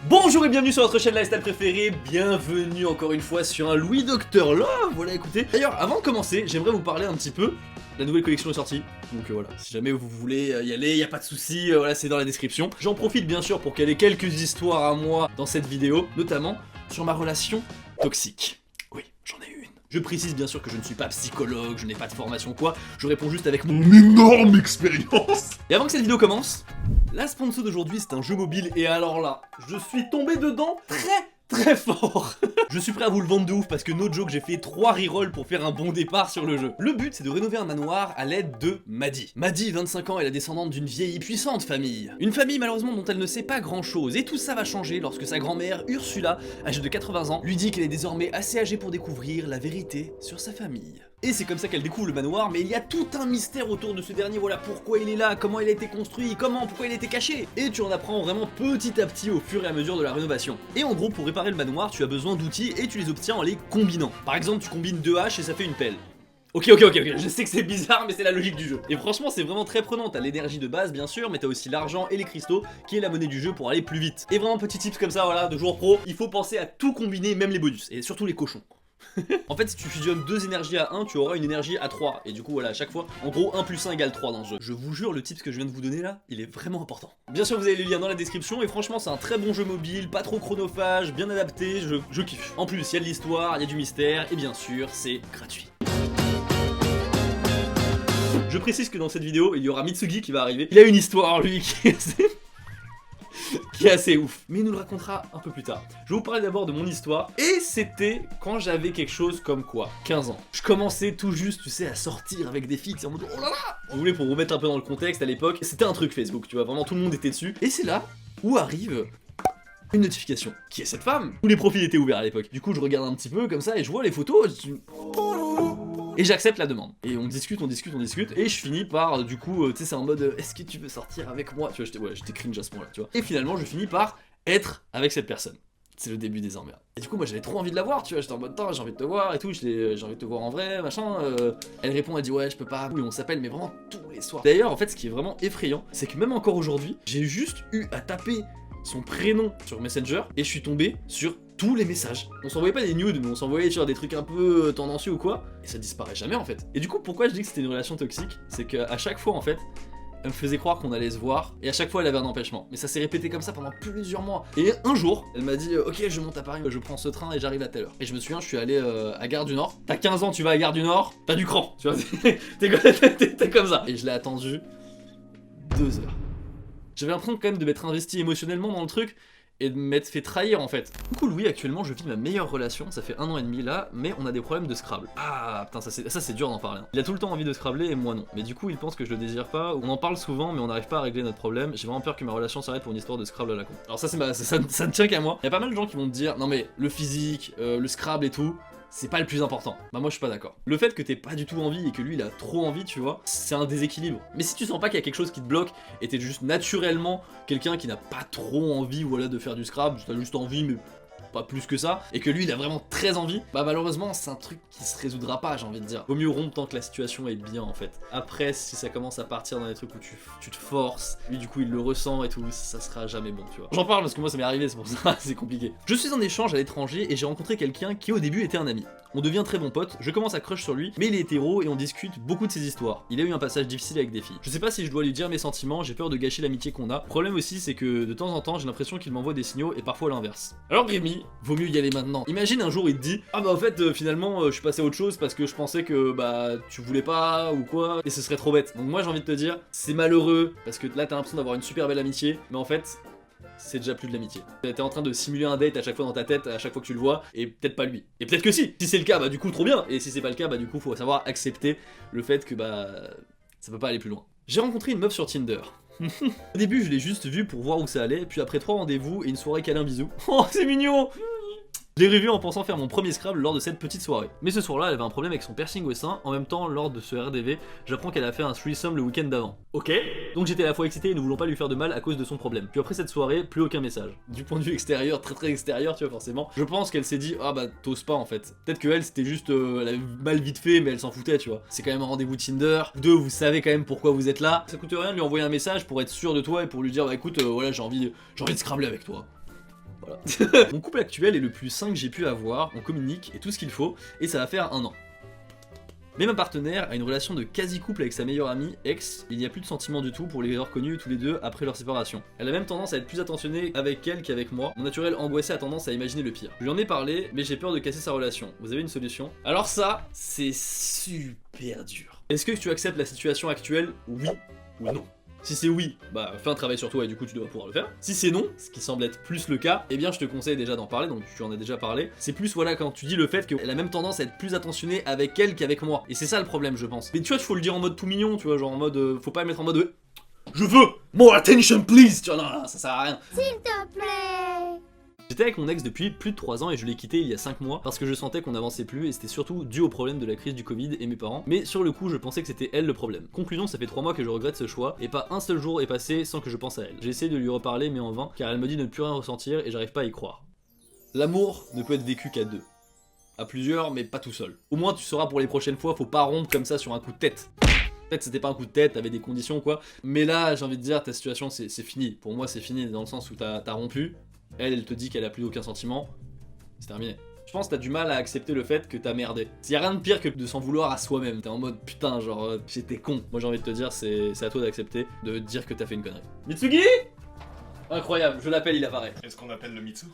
Bonjour et bienvenue sur votre chaîne lifestyle préférée, bienvenue encore une fois sur un Louis Docteur Love, voilà écoutez. D'ailleurs avant de commencer, j'aimerais vous parler un petit peu, la nouvelle collection est sortie, donc voilà, si jamais vous voulez y aller, y a pas de souci, voilà c'est dans la description. J'en profite bien sûr pour caler quelques histoires à moi dans cette vidéo, notamment sur ma relation toxique. Oui, j'en ai une. Je précise bien sûr que je ne suis pas psychologue, je n'ai pas de formation quoi, je réponds juste avec mon énorme expérience. Et avant que cette vidéo commence, la sponsor d'aujourd'hui c'est un jeu mobile et alors là, je suis tombé dedans très fort. Je suis prêt à vous le vendre de ouf parce que no joke j'ai fait 3 rerolls pour faire un bon départ sur le jeu. Le but c'est de rénover un manoir à l'aide de Maddie. Maddie, 25 ans, est la descendante d'une vieille et puissante famille. Une famille malheureusement dont elle ne sait pas grand chose et tout ça va changer lorsque sa grand-mère Ursula, âgée de 80 ans, lui dit qu'elle est désormais assez âgée pour découvrir la vérité sur sa famille. Et c'est comme ça qu'elle découvre le manoir, mais il y a tout un mystère autour de ce dernier, voilà pourquoi il est là, comment il a été construit, pourquoi il a été caché. Et tu en apprends vraiment petit à petit au fur et à mesure de la rénovation. Et en gros pour réparer le manoir tu as besoin d'outils et tu les obtiens en les combinant. Par exemple tu combines 2 haches et ça fait une pelle. Ok, je sais que c'est bizarre mais c'est la logique du jeu. Et franchement c'est vraiment très prenant, t'as l'énergie de base bien sûr, mais t'as aussi l'argent et les cristaux qui est la monnaie du jeu pour aller plus vite. Et vraiment petit tips comme ça voilà, de joueur pro, il faut penser à tout combiner, même les bonus, et surtout les cochons. En fait si tu fusionnes 2 énergies à 1 tu auras une énergie à 3 et du coup voilà à chaque fois en gros 1 plus 1 égale 3 dans ce jeu. Je vous jure le tips que je viens de vous donner là il est vraiment important. Bien sûr vous avez les liens dans la description et franchement c'est un très bon jeu mobile, pas trop chronophage, bien adapté, je kiffe. En plus il y a de l'histoire, il y a du mystère et bien sûr c'est gratuit. Je précise que dans cette vidéo il y aura Mitsugi qui va arriver. Il a une histoire lui qui est assez ouf, mais il nous le racontera un peu plus tard. Je vais vous parler d'abord de mon histoire, et c'était quand j'avais quelque chose comme quoi, 15 ans. Je commençais tout juste, tu sais, à sortir avec des filles, en mode oh là là. Vous voulez, pour vous mettre un peu dans le contexte, à l'époque, c'était un truc Facebook, tu vois, vraiment tout le monde était dessus, et c'est là où arrive une notification. Qui est cette femme? Tous les profils étaient ouverts à l'époque. Du coup, je regarde un petit peu comme ça, et je vois les photos, et j'accepte la demande. Et on discute, et je finis par, du coup, tu sais, c'est en mode, est-ce que tu veux sortir avec moi? Tu vois, j'étais cringe à ce moment-là, tu vois. Et finalement, je finis par être avec cette personne. C'est le début des emmerdes. Et du coup, moi, j'avais trop envie de la voir, tu vois, j'étais en mode, j'ai envie de te voir et tout, j'ai envie de te voir en vrai, machin. Elle répond, elle dit, ouais, je peux pas. Oui, on s'appelle, mais vraiment tous les soirs. D'ailleurs, en fait, ce qui est vraiment effrayant, c'est que même encore aujourd'hui, j'ai juste eu à taper son prénom sur Messenger, et je suis tombé sur tous les messages. On s'envoyait pas des nudes, mais on s'envoyait sur des trucs un peu tendancieux ou quoi, et ça disparaît jamais en fait. Et du coup, pourquoi je dis que c'était une relation toxique, c'est qu'à chaque fois en fait, elle me faisait croire qu'on allait se voir, et à chaque fois elle avait un empêchement. Mais ça s'est répété comme ça pendant plusieurs mois. Et un jour, elle m'a dit ok, je monte à Paris, je prends ce train et j'arrive à telle heure. Et je me souviens, je suis allé à Gare du Nord. T'as 15 ans, tu vas à Gare du Nord, t'as du cran, tu vois, t'es comme ça. Et je l'ai attendu 2 heures. J'avais l'impression quand même de m'être investi émotionnellement dans le truc et de m'être fait trahir en fait. Du coup Louis actuellement je vis ma meilleure relation, ça fait 1 an et demi là, mais on a des problèmes de Scrabble. Ah putain ça c'est dur d'en parler. Il a tout le temps envie de Scrabbler et moi non. Mais du coup il pense que je le désire pas, on en parle souvent mais on n'arrive pas à régler notre problème. J'ai vraiment peur que ma relation s'arrête pour une histoire de Scrabble à la con. Alors ça ça ne tient qu'à moi. Il y a pas mal de gens qui vont te dire non mais le physique, le Scrabble et tout, c'est pas le plus important. Bah moi je suis pas d'accord. Le fait que t'aies pas du tout envie et que lui il a trop envie, tu vois, c'est un déséquilibre. Mais si tu sens pas qu'il y a quelque chose qui te bloque et t'es juste naturellement quelqu'un qui n'a pas trop envie voilà, de faire du Scrabble, t'as juste envie mais pas plus que ça, et que lui il a vraiment très envie, bah malheureusement c'est un truc qui se résoudra pas, j'ai envie de dire. Vaut mieux rompre tant que la situation est bien en fait. Après si ça commence à partir dans des trucs où tu te forces, lui du coup il le ressent et tout, ça sera jamais bon tu vois. J'en parle parce que moi ça m'est arrivé, c'est pour ça, c'est compliqué. Je suis en échange à l'étranger et j'ai rencontré quelqu'un qui au début était un ami. On devient très bons potes, je commence à crush sur lui, mais il est hétéro et on discute beaucoup de ses histoires. Il a eu un passage difficile avec des filles. Je sais pas si je dois lui dire mes sentiments, j'ai peur de gâcher l'amitié qu'on a. Le problème aussi c'est que de temps en temps j'ai l'impression qu'il m'envoie des signaux et parfois l'inverse. Alors Rémi, vaut mieux y aller maintenant. Imagine un jour il te dit ah bah en fait finalement je suis passé à autre chose parce que je pensais que bah tu voulais pas ou quoi et ce serait trop bête. Donc moi j'ai envie de te dire c'est malheureux parce que là t'as l'impression d'avoir une super belle amitié mais en fait c'est déjà plus de l'amitié. T'es en train de simuler un date à chaque fois dans ta tête, à chaque fois que tu le vois, et peut-être pas lui. Et peut-être que si. Si c'est le cas, bah du coup trop bien. Et si c'est pas le cas, bah du coup faut savoir accepter le fait que bah ça peut pas aller plus loin. J'ai rencontré une meuf sur Tinder. Au début je l'ai juste vue pour voir où ça allait, puis après 3 rendez-vous et une soirée câlin bisous. Oh c'est mignon. Je l'ai revu en pensant faire mon premier Scrabble lors de cette petite soirée. Mais ce soir-là, elle avait un problème avec son piercing au sein. En même temps, lors de ce RDV, j'apprends qu'elle a fait un threesome le week-end d'avant. Ok. Donc j'étais à la fois excité et ne voulant pas lui faire de mal à cause de son problème. Puis après cette soirée, plus aucun message. Du point de vue extérieur, très extérieur, tu vois forcément. Je pense qu'elle s'est dit ah bah t'oses pas en fait. Peut-être que elle c'était juste elle avait mal vite fait mais elle s'en foutait tu vois. C'est quand même un rendez-vous Tinder. Vous deux vous savez quand même pourquoi vous êtes là. Ça coûte rien de lui envoyer un message pour être sûr de toi et pour lui dire bah écoute voilà j'ai envie de Scrabbler avec toi. Voilà. Mon couple actuel est le plus sain que j'ai pu avoir, on communique et tout ce qu'il faut, et ça va faire 1 an. Mais ma partenaire a une relation de quasi-couple avec sa meilleure amie, ex, il n'y a plus de sentiments du tout pour les avoir connus tous les deux après leur séparation. Elle a même tendance à être plus attentionnée avec elle qu'avec moi, mon naturel angoissé a tendance à imaginer le pire. Je lui en ai parlé, mais j'ai peur de casser sa relation. Vous avez une solution? Alors ça, c'est super dur. Est-ce que tu acceptes la situation actuelle, oui ou non? Si c'est oui, bah fais un travail sur toi et du coup tu dois pouvoir le faire. Si c'est non, ce qui semble être plus le cas, eh bien je te conseille déjà d'en parler, donc tu en as déjà parlé. C'est plus voilà quand tu dis le fait qu'elle a même tendance à être plus attentionnée avec elle qu'avec moi. Et c'est ça le problème je pense. Mais tu vois, il faut le dire en mode tout mignon, tu vois, genre en mode, faut pas le mettre en mode je veux more attention please, tu vois, non, ça sert à rien. S'il te plaît. J'étais avec mon ex depuis plus de 3 ans et je l'ai quitté il y a 5 mois parce que je sentais qu'on n'avançait plus et c'était surtout dû au problème de la crise du Covid et mes parents, mais sur le coup je pensais que c'était elle le problème. Conclusion, ça fait 3 mois que je regrette ce choix et pas un seul jour est passé sans que je pense à elle. J'ai essayé de lui reparler mais en vain car elle me dit de ne plus rien ressentir et j'arrive pas à y croire. L'amour ne peut être vécu qu'à 2. À plusieurs mais pas tout seul. Au moins tu sauras pour les prochaines fois, faut pas rompre comme ça sur un coup de tête. Peut-être c'était pas un coup de tête, t'avais des conditions quoi, mais là j'ai envie de dire ta situation c'est fini. Pour moi c'est fini dans le sens où t'as rompu. Elle te dit qu'elle a plus aucun sentiment, c'est terminé. Je pense que t'as du mal à accepter le fait que t'as merdé. S'il y a rien de pire que de s'en vouloir à soi-même, t'es en mode putain, genre j'étais con. Moi j'ai envie de te dire, c'est à toi d'accepter, de dire que t'as fait une connerie. Mitsugi! Incroyable, je l'appelle, il apparaît. Est-ce qu'on appelle le Mitsu?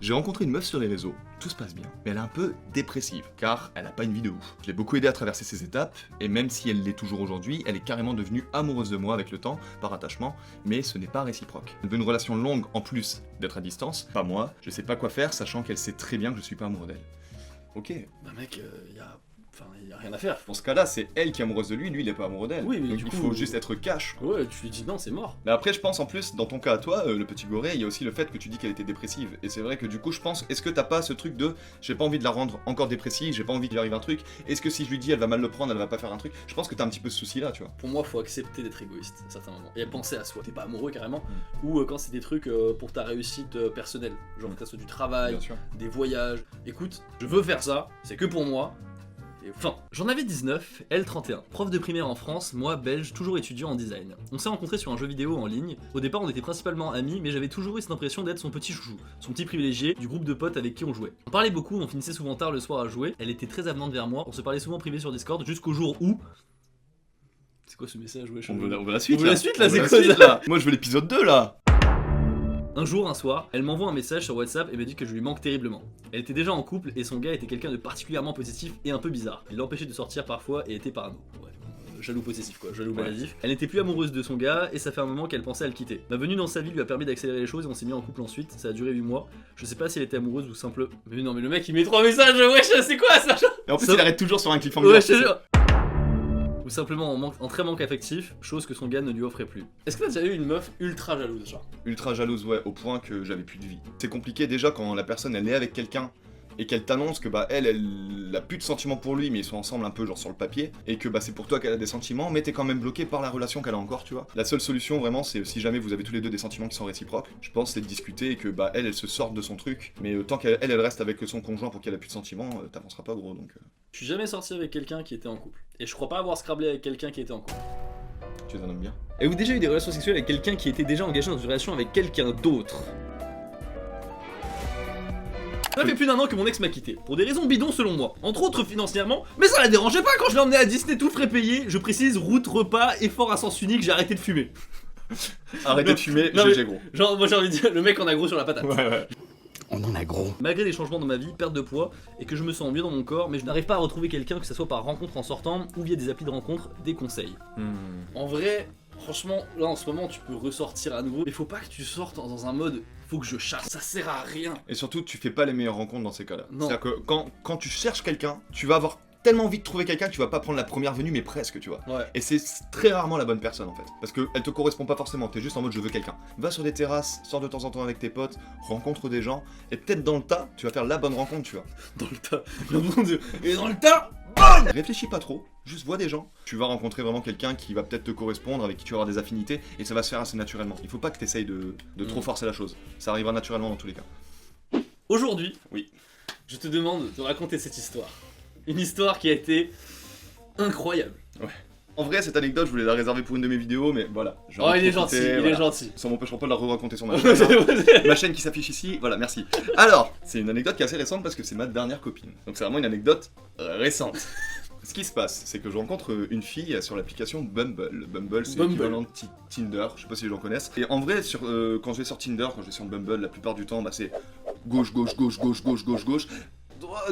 J'ai rencontré une meuf sur les réseaux, tout se passe bien, mais elle est un peu dépressive, car elle a pas une vie de ouf. Je l'ai beaucoup aidé à traverser ces étapes, et même si elle l'est toujours aujourd'hui, elle est carrément devenue amoureuse de moi avec le temps, par attachement, mais ce n'est pas réciproque. Elle veut une relation longue en plus d'être à distance, pas moi, je sais pas quoi faire, sachant qu'elle sait très bien que je suis pas amoureux d'elle. Ok. Bah mec, y a rien à faire. Dans ce cas-là, c'est elle qui est amoureuse de lui, lui il est pas amoureux d'elle. Oui, mais donc du il coup, faut juste être cash. Ouais, tu lui dis non, c'est mort. Mais après, je pense en plus, dans ton cas à toi, le petit goré, il y a aussi le fait que tu dis qu'elle était dépressive. Et c'est vrai que du coup, je pense, est-ce que t'as pas ce truc de j'ai pas envie de la rendre encore dépressive, j'ai pas envie qu'il lui arrive un truc, est-ce que si je lui dis elle va mal le prendre, elle va pas faire un truc? Je pense que t'as un petit peu ce souci là, tu vois. Pour moi, faut accepter d'être égoïste à certains moments et penser à soi. T'es pas amoureux carrément, ou quand c'est des trucs pour ta réussite personnelle, genre que ça soit du travail, Bien sûr. des voyages. Écoute, je veux faire ça, c'est que pour moi. Et enfin, j'en avais 19, elle 31. Prof de primaire en France, moi belge, toujours étudiant en design. On s'est rencontrés sur un jeu vidéo en ligne. Au départ, on était principalement amis, mais j'avais toujours eu cette impression d'être son petit chouchou, son petit privilégié du groupe de potes avec qui on jouait. On parlait beaucoup, on finissait souvent tard le soir à jouer. Elle était très avenante vers moi, on se parlait souvent privé sur Discord jusqu'au jour où. C'est quoi ce message, wesh? On veut la suite On veut là. la suite, là, On veut c'est la quoi, suite, ça là. Moi je veux l'épisode 2 là. Un jour, un soir, elle m'envoie un message sur WhatsApp et me dit que je lui manque terriblement. Elle était déjà en couple et son gars était quelqu'un de particulièrement positif et un peu bizarre. Il l'empêchait de sortir parfois et était parano. Ouais. Jaloux possessif quoi, jaloux maladif. Elle n'était plus amoureuse de son gars et ça fait un moment qu'elle pensait à le quitter. Ma venue dans sa vie lui a permis d'accélérer les choses et on s'est mis en couple ensuite, ça a duré 8 mois. Je sais pas si elle était amoureuse ou simple. Mais non mais le mec il met 3 messages, wesh c'est quoi ça? Et en plus Ça- il arrête toujours sur un cliffhanger. Ouais je te jure. Ou simplement en très manque affectif, chose que son gars ne lui offrait plus. Est-ce que t'as déjà eu une meuf ultra jalouse genre? Ultra jalouse, ouais, au point que j'avais plus de vie. C'est compliqué déjà quand la personne elle est avec quelqu'un et qu'elle t'annonce que bah elle a plus de sentiments pour lui, mais ils sont ensemble un peu genre sur le papier, et que bah c'est pour toi qu'elle a des sentiments, mais t'es quand même bloqué par la relation qu'elle a encore, tu vois. La seule solution vraiment, c'est si jamais vous avez tous les deux des sentiments qui sont réciproques, je pense c'est de discuter et que bah elle se sorte de son truc, mais tant qu'elle reste avec son conjoint pour qu'elle a plus de sentiments, t'avanceras pas gros donc. Je suis jamais sorti avec quelqu'un qui était en couple. Et je crois pas avoir scrablé avec quelqu'un qui était en couple. Tu es un homme bien. Avez-vous déjà eu des relations sexuelles avec quelqu'un qui était déjà engagé dans une relation avec quelqu'un d'autre? Ça fait plus d'1 an que mon ex m'a quitté, pour des raisons bidons selon moi, entre autres financièrement, mais ça la dérangeait pas quand je l'ai emmené à Disney tout frais payé, je précise route, repas, effort à sens unique, j'ai arrêté de fumer. Arrêtez de fumer, non, GG gros. Genre moi j'ai envie de dire, le mec en a gros sur la patate. Ouais. On en a gros. Malgré les changements dans ma vie, perte de poids, et que je me sens mieux dans mon corps, mais je n'arrive pas à retrouver quelqu'un, que ce soit par rencontre en sortant, ou via des applis de rencontre, des conseils. En vrai, franchement, là en ce moment tu peux ressortir à nouveau, mais faut pas que tu sortes dans un mode faut que je chasse, ça sert à rien. Et surtout, tu fais pas les meilleures rencontres dans ces cas-là. Non. C'est-à-dire que quand tu cherches quelqu'un, tu vas avoir tellement envie de trouver quelqu'un que tu vas pas prendre la première venue, mais presque, tu vois. Ouais. Et c'est très rarement la bonne personne en fait. Parce qu'elle te correspond pas forcément, t'es juste en mode je veux quelqu'un. Va sur des terrasses, sors de temps en temps avec tes potes, rencontre des gens, et peut-être dans le tas, tu vas faire la bonne rencontre, tu vois. Dans le tas, mon dieu, et dans le tas. Réfléchis pas trop, juste vois des gens. Tu vas rencontrer vraiment quelqu'un qui va peut-être te correspondre, avec qui tu vas avoir des affinités, et ça va se faire assez naturellement. Il faut pas que t'essayes de trop forcer la chose. Ça arrivera naturellement dans tous les cas. Aujourd'hui, Oui. je te demande de raconter cette histoire. Une histoire qui a été incroyable. Ouais. En vrai, cette anecdote, je voulais la réserver pour une de mes vidéos, mais voilà. j'en Oh, ai il est profité, gentil, il voilà. est gentil. Ça m'empêchera pas de la re-raconter sur ma chaîne. Hein. Ma chaîne qui s'affiche ici, voilà, merci. Alors, c'est une anecdote qui est assez récente parce que c'est ma dernière copine. Donc c'est vraiment une anecdote récente. Ce qui se passe, c'est que je rencontre une fille sur l'application Bumble. Bumble, c'est l'équivalent de Tinder, je sais pas si les gens connaissent. Et en vrai, quand je vais sur Tinder, quand je vais sur Bumble, la plupart du temps, bah, c'est gauche, gauche, gauche, gauche, gauche, gauche, gauche.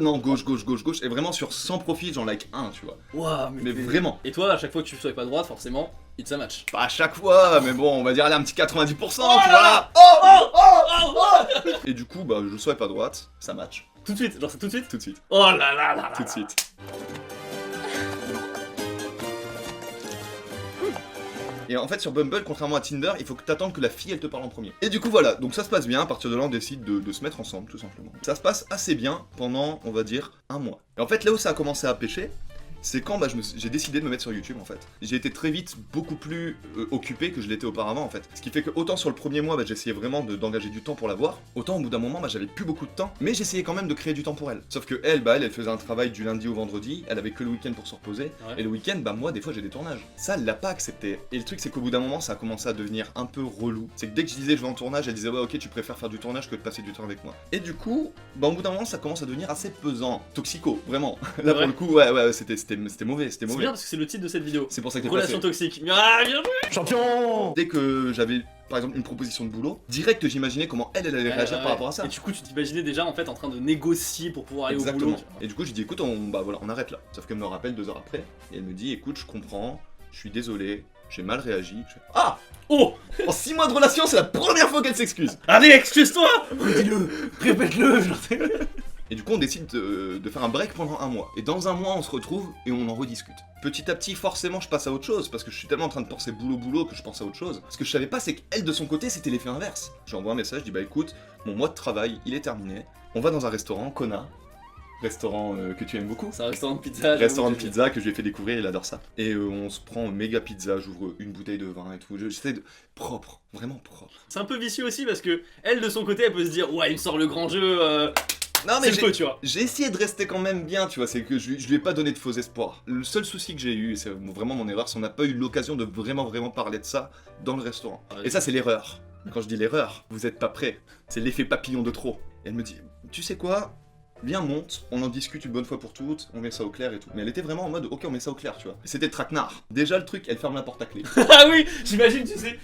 Non, gauche, gauche, gauche, gauche. Et vraiment, sur 100 profils, j'en like un, tu vois. Waouh, Mais vraiment. Et toi, à chaque fois que tu swipes à droite, forcément, it's a match. Pas à chaque fois, mais bon, on va dire aller un petit 90%, tu là vois. Et du coup, bah, je swipe à droite, ça match. Tout de suite, genre c'est tout de suite. Tout de suite. Oh là là là. Tout de suite. Et en fait sur Bumble, contrairement à Tinder, il faut que t'attendes que la fille elle te parle en premier. Et du coup voilà, donc ça se passe bien, à partir de là on décide de se mettre ensemble tout simplement. Ça se passe assez bien pendant, on va dire, un mois. Et en fait là où ça a commencé à pêcher, c'est quand bah, j'ai décidé de me mettre sur YouTube en fait. J'ai été très vite beaucoup plus occupé que je l'étais auparavant en fait. Ce qui fait que autant sur le premier mois bah, j'essayais vraiment d'engager du temps pour la voir, autant au bout d'un moment bah, j'avais plus beaucoup de temps, mais j'essayais quand même de créer du temps pour elle. Sauf que elle, bah, elle faisait un travail du lundi au vendredi, elle avait que le week-end pour se reposer, Ouais. et le week-end bah moi des fois j'ai des tournages. Ça elle l'a pas accepté. Et le truc c'est qu'au bout d'un moment ça a commencé à devenir un peu relou. C'est que dès que je disais je vais en tournage, elle disait ouais ok tu préfères faire du tournage que de passer du temps avec moi. Et du coup, bah au bout d'un moment ça commence à devenir assez pesant, toxico, vraiment. Là pour le coup ouais c'était mauvais, c'était C'est mauvais. bien parce que c'est le titre de cette vidéo. C'est pour ça que t'es Relation passé. toxique. Ah, bien joué. Champion. Dès que j'avais par exemple une proposition de boulot, direct j'imaginais comment elle allait réagir par rapport à ça. Et du coup, tu t'imaginais déjà en fait en train de négocier pour pouvoir aller Exactement. au boulot. Et du coup, j'ai dit écoute, on arrête là. Sauf qu'elle me rappelle 2 heures après et elle me dit écoute, je comprends, je suis désolé, j'ai mal réagi. Ah Oh. En 6 mois de relation, c'est la première fois qu'elle s'excuse. Allez, excuse-toi. Dis-le, répète-le. Et du coup, on décide de faire un break pendant un mois. Et dans un mois, on se retrouve et on en rediscute. Petit à petit, forcément, je passe à autre chose parce que je suis tellement en train de penser boulot que je pense à autre chose. Ce que je savais pas, c'est qu'elle, de son côté, c'était l'effet inverse. J'envoie un message, je dis bah écoute, mon mois de travail, il est terminé. On va dans un restaurant, Kona. Restaurant que tu aimes beaucoup. C'est un restaurant de pizza. Restaurant de pizza que je lui ai fait découvrir, il adore ça. Et on se prend méga pizza, j'ouvre une bouteille de vin et tout. J'essaie de. Propre, vraiment propre. C'est un peu vicieux aussi parce que elle, de son côté, elle peut se dire ouais, il me sort le grand jeu. Non C'est le feu, tu vois. j'ai essayé de rester quand même bien, tu vois, c'est que je lui ai pas donné de faux espoirs. Le seul souci que j'ai eu, et c'est vraiment mon erreur, c'est qu'on n'a pas eu l'occasion de vraiment parler de ça dans le restaurant. Ouais. Et ça, c'est l'erreur. Quand je dis l'erreur, vous êtes pas prêts. C'est l'effet papillon de trop. Et elle me dit, tu sais quoi, viens, monte, on en discute une bonne fois pour toutes, on met ça au clair et tout. Mais elle était vraiment en mode, ok, on met ça au clair, tu vois. Et c'était traquenard. Déjà, le truc, elle ferme la porte à clé. Ah oui, j'imagine, tu sais.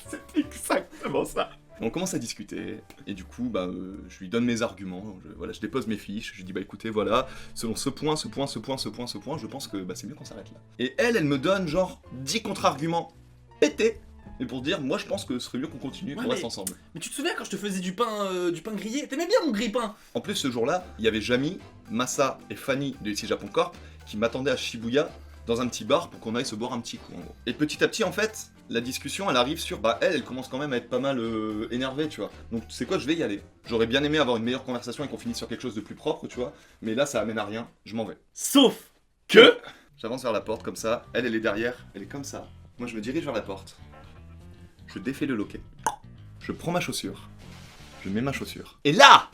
C'est exactement ça. On commence à discuter, et du coup, bah, je lui donne mes arguments, je dépose mes fiches, je lui dis, bah écoutez, voilà, selon ce point, je pense que bah, c'est mieux qu'on s'arrête là. Et elle me donne genre 10 contre-arguments pétés, et pour dire, moi je pense que ce serait mieux qu'on continue, qu'on reste ensemble. Mais tu te souviens quand je te faisais du pain grillé? T'aimais bien mon grille-pain? En plus, ce jour-là, il y avait Jamy, Massa et Fanny de ici Japon Corp qui m'attendaient à Shibuya dans un petit bar pour qu'on aille se boire un petit coup en gros. Et petit à petit en fait, la discussion elle arrive sur bah elle commence quand même à être pas mal énervée tu vois. Donc c'est quoi, je vais y aller. J'aurais bien aimé avoir une meilleure conversation et qu'on finisse sur quelque chose de plus propre tu vois, mais là ça amène à rien, je m'en vais. Sauf que j'avance vers la porte comme ça, elle est derrière, elle est comme ça. Moi je me dirige vers la porte. Je défais le loquet. Je prends ma chaussure. Je mets ma chaussure. Et là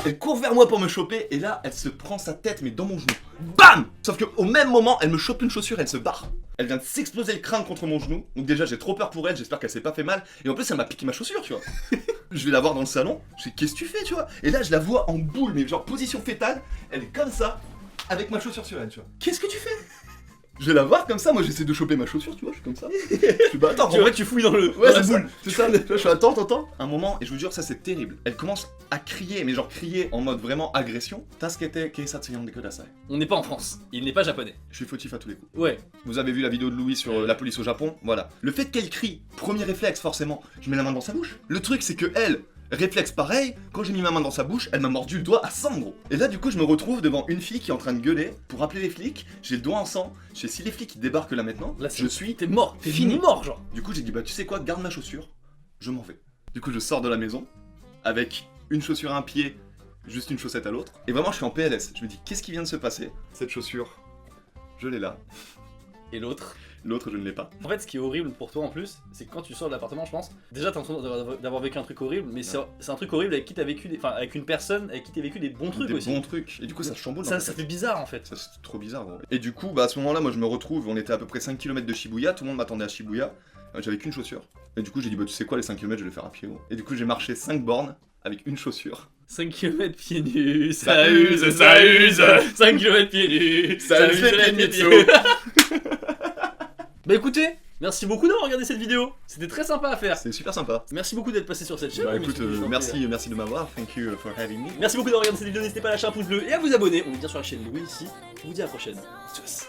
elle court vers moi pour me choper et là elle se prend sa tête mais dans mon genou. BAM! Sauf qu'au même moment elle me chope une chaussure, elle se barre. Elle vient de s'exploser le crâne contre mon genou. Donc déjà j'ai trop peur pour elle, j'espère qu'elle s'est pas fait mal. Et en plus elle m'a piqué ma chaussure tu vois. Je vais la voir dans le salon, je dis qu'est-ce que tu fais tu vois. Et là je la vois en boule mais genre position fétale. Elle est comme ça avec ma chaussure sur elle tu vois. Qu'est-ce que tu fais? Je vais la voir comme ça, moi j'essaie de choper ma chaussure, tu vois, je suis comme ça. Je dis bah attends, en vrai tu fouilles dans le. Ouais, dans la c'est ça, boule. c'est ça. Je suis attends. Un moment, et je vous jure, ça c'est terrible. Elle commence à crier, mais genre crier en mode vraiment agression. Tasukete keisatsu yonde kudasai. On n'est pas en France, il n'est pas japonais. Je suis fautif à tous les coups. Ouais. Vous avez vu la vidéo de Louis sur la police au Japon, voilà. Le fait qu'elle crie, premier réflexe forcément, je mets la main dans sa bouche. Le truc c'est que elle, réflexe pareil, quand j'ai mis ma main dans sa bouche, elle m'a mordu le doigt à sang gros. Et là du coup je me retrouve devant une fille qui est en train de gueuler pour appeler les flics, j'ai le doigt en sang, je sais si les flics ils débarquent là maintenant, Là, je suis T'es mort, t'es fini. mort genre. Du coup j'ai dit bah tu sais quoi, garde ma chaussure, je m'en vais. Du coup je sors de la maison, avec une chaussure à un pied, juste une chaussette à l'autre, et vraiment je suis en PLS, je me dis qu'est-ce qui vient de se passer? Cette chaussure, je l'ai là. Et l'autre? L'autre, je ne l'ai pas. En fait, ce qui est horrible pour toi en plus, c'est que quand tu sors de l'appartement, je pense, déjà t'as l'impression d'avoir vécu un truc horrible, mais c'est un truc horrible avec qui t'as vécu, enfin avec une personne avec qui t'as vécu des bons trucs aussi. Des bons trucs. Et du coup, ça chamboule. Ça fait bizarre en fait. Ça, c'est trop bizarre, gros. Et du coup, bah à ce moment-là, moi je me retrouve, on était à peu près 5 km de Shibuya, tout le monde m'attendait à Shibuya, j'avais qu'une chaussure. Et du coup, j'ai dit, bah tu sais quoi, les 5 km, je vais les faire à pied, gros. Et du coup, j'ai marché 5 bornes avec une chaussure. 5 km pieds nus, ça use, ça use. 5 km pieds nus, ça use les pieds nus. Bah écoutez, merci beaucoup d'avoir regardé cette vidéo. C'était très sympa à faire. C'est super sympa. Merci beaucoup d'être passé sur cette chaîne. Bah écoute, merci de m'avoir. Thank you for having me. Merci beaucoup d'avoir regardé cette vidéo. N'hésitez pas à lâcher un pouce bleu et à vous abonner. On est bien sur la chaîne Louis ici. Je vous dis à la prochaine. Tchuss.